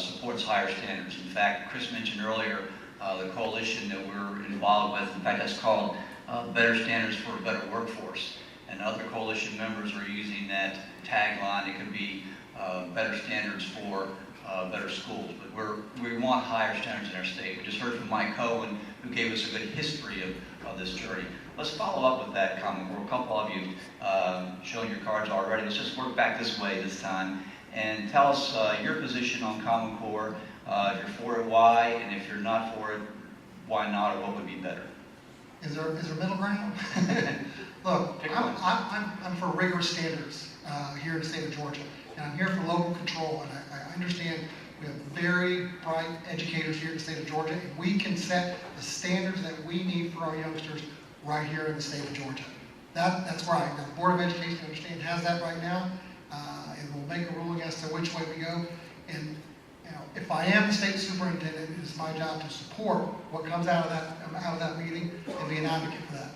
supports higher standards. In fact, Chris mentioned earlier the coalition that we're involved with. In fact, that's called Better Standards for a Better Workforce. And other coalition members are using that tagline. It could be better standards for better schools. But we want higher standards in our state. We just heard from Mike Cohen, who gave us a good history of this journey. Let's follow up with that comment. A couple of you showing your cards already. Let's just work back this way this time and tell us your position on Common Core. If you're for it, why? And if you're not for it, why not, or what would be better? Is there middle ground? Look, I'm for rigorous standards here in the state of Georgia, and I'm here for local control. And I understand we have very bright educators here in the state of Georgia, and we can set the standards that we need for our youngsters right here in the state of Georgia. That's right. Now, the Board of Education, I understand, has that right now, and we'll make a ruling as to which way we go. And if I am the state superintendent, it is my job to support what comes out of that meeting and be an advocate for that.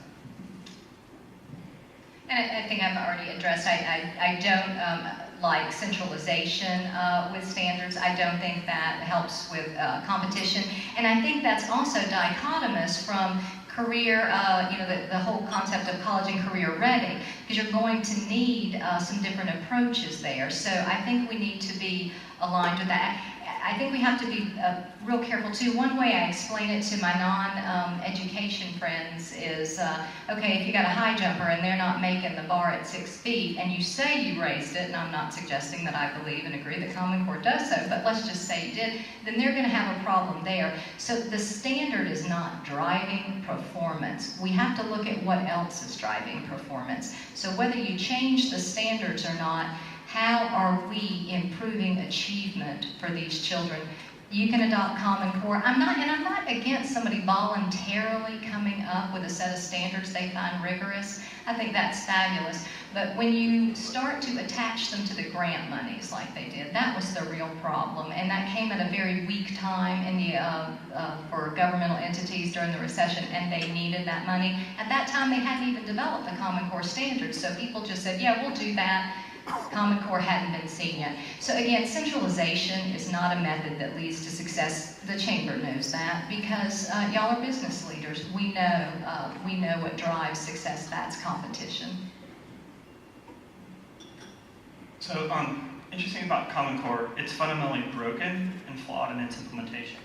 And I think I've already addressed, I don't like centralization with standards. I don't think that helps with competition. And I think that's also dichotomous from career, the whole concept of college and career ready, because you're going to need some different approaches there. So I think we need to be aligned with that. I think we have to be real careful too. One way I explain it to my non-education friends is, okay, if you got a high jumper and they're not making the bar at 6 feet, and you say you raised it, and I'm not suggesting that I believe and agree that Common Core does so, but let's just say you did, then they're going to have a problem there. So the standard is not driving performance. We have to look at what else is driving performance. So whether you change the standards or not, how are we improving achievement for these children? You can adopt Common Core. I'm not against somebody voluntarily coming up with a set of standards they find rigorous. I think that's fabulous. But when you start to attach them to the grant monies like they did, that was the real problem. And that came at a very weak time for governmental entities during the recession, and they needed that money. At that time, they hadn't even developed the Common Core standards, so people just said, yeah, we'll do that. Common Core hadn't been seen yet. So again, centralization is not a method that leads to success. The Chamber knows that, because y'all are business leaders. We know what drives success. That's competition. So interesting about Common Core, it's fundamentally broken and flawed in its implementation.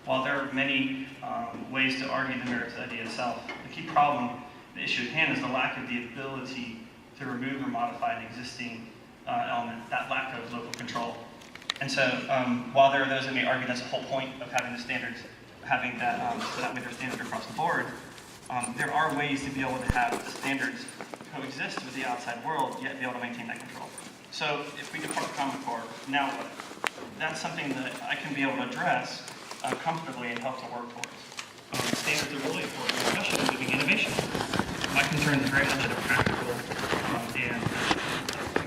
While there are many ways to argue the merits of the idea itself, the key problem, the issue at hand, is the lack of the ability to remove or modify an existing element, that lack of local control. And so while there are those that may argue that's the whole point of having the standards, having that, so that way there's standards across the board, there are ways to be able to have the standards coexist with the outside world, yet be able to maintain that control. So if we depart Common Core, now what? That's something that I can be able to address comfortably and help to work towards. Standards are really important, especially in moving innovation. My concern is very much at a practical and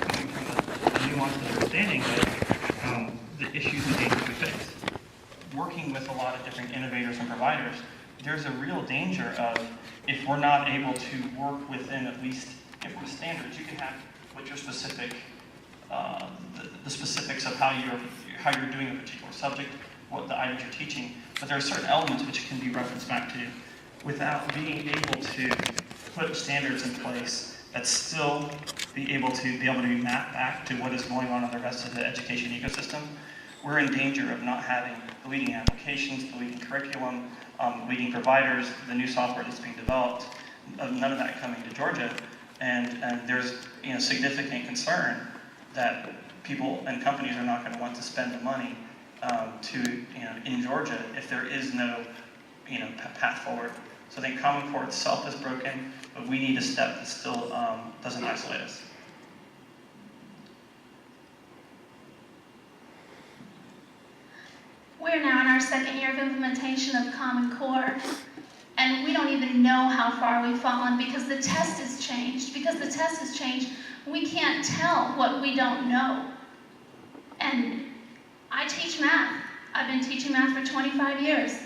coming from the nuanced understanding of the issues and dangers we face. Working with a lot of different innovators and providers, there's a real danger of, if we're not able to work within at least different standards, you can have what your specific, the specifics of how you're doing a particular subject, what the items you're teaching, but there are certain elements which can be referenced back to without being able to put standards in place that still be able to be mapped back to what is going on in the rest of the education ecosystem. We're in danger of not having the leading applications, the leading curriculum, leading providers, the new software that's being developed, none of that coming to Georgia. And there's significant concern that people and companies are not going to want to spend the money in Georgia if there is no path forward. So I think Common Core itself is broken, but we need a step that still doesn't isolate us. We're now in our second year of implementation of Common Core, and we don't even know how far we've fallen because the test has changed. Because the test has changed, we can't tell what we don't know. And I teach math. I've been teaching math for 25 years.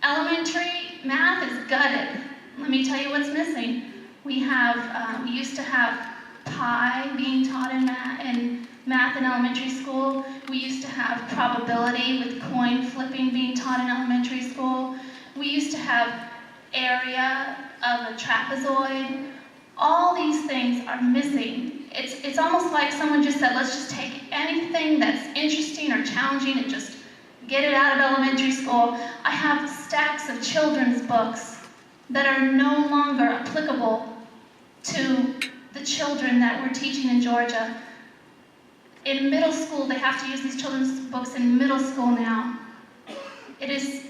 Elementary math is gutted. Let me tell you what's missing. We used to have pi being taught in math, in math in elementary school. We used to have probability with coin flipping being taught in elementary school. We used to have area of a trapezoid. All these things are missing. It's almost like someone just said, let's just take anything that's interesting or challenging and just get it out of elementary school. I have stacks of children's books that are no longer applicable to the children that we're teaching in Georgia. In middle school, they have to use these children's books in middle school now. It is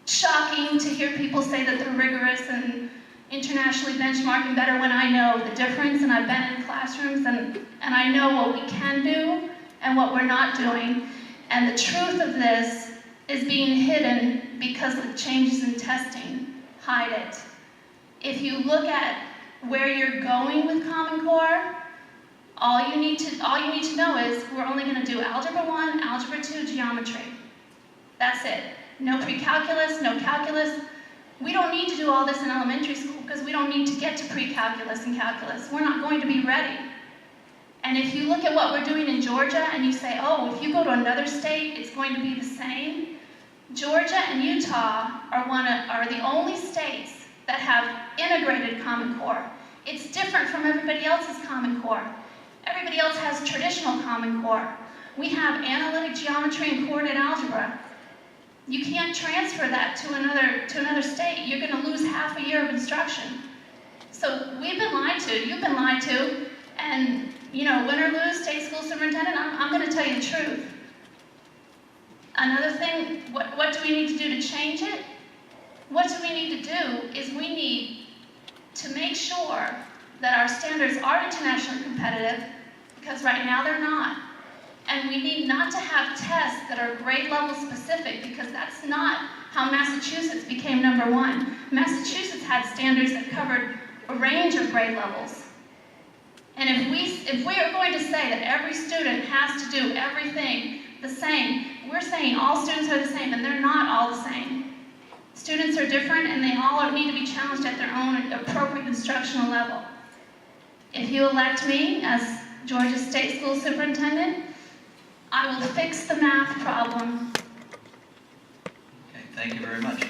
shocking to hear people say that they're rigorous and internationally benchmarking better when I know the difference, and I've been in classrooms and I know what we can do and what we're not doing. And the truth of this is being hidden because the changes in testing hide it. If you look at where you're going with Common Core, all you need to know is we're only going to do Algebra 1, Algebra 2, Geometry. That's it. No pre-calculus, no calculus. We don't need to do all this in elementary school because we don't need to get to pre-calculus and calculus. We're not going to be ready. And if you look at what we're doing in Georgia and you say, oh, if you go to another state, it's going to be the same. Georgia and Utah are the only states that have integrated Common Core. It's different from everybody else's Common Core. Everybody else has traditional Common Core. We have analytic geometry and coordinate algebra. You can't transfer that to another state. You're going to lose half a year of instruction. So we've been lied to. You've been lied to. And, you know, win or lose, state school superintendent, I'm going to tell you the truth. Another thing, what do we need to do to change it? What do we need to do is we need to make sure that our standards are internationally competitive, because right now they're not. And we need not to have tests that are grade level specific, because that's not how Massachusetts became #1. Massachusetts had standards that covered a range of grade levels. And if we are going to say that every student has to do everything the same, we're saying all students are the same, and they're not all the same. Students are different, and they all need to be challenged at their own appropriate instructional level. If you elect me as Georgia State School Superintendent, I will fix the math problem. Okay, thank you very much.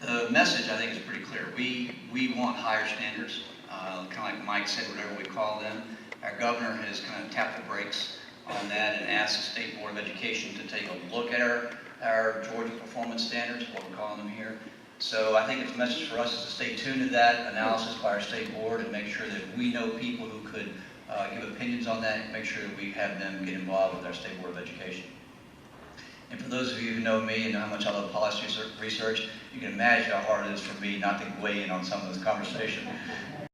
The message, I think, is pretty clear. We want higher standards, kind of like Mike said, whatever we call them. Our governor has kind of tapped the brakes on that and asked the State Board of Education to take a look at our Georgia performance standards, what we're calling them here. So I think it's a message for us is to stay tuned to that analysis by our state board and make sure that we know people who could give opinions on that and make sure that we have them get involved with our State Board of Education. And for those of you who know me and know how much I love policy research, you can imagine how hard it is for me not to weigh in on some of this conversation.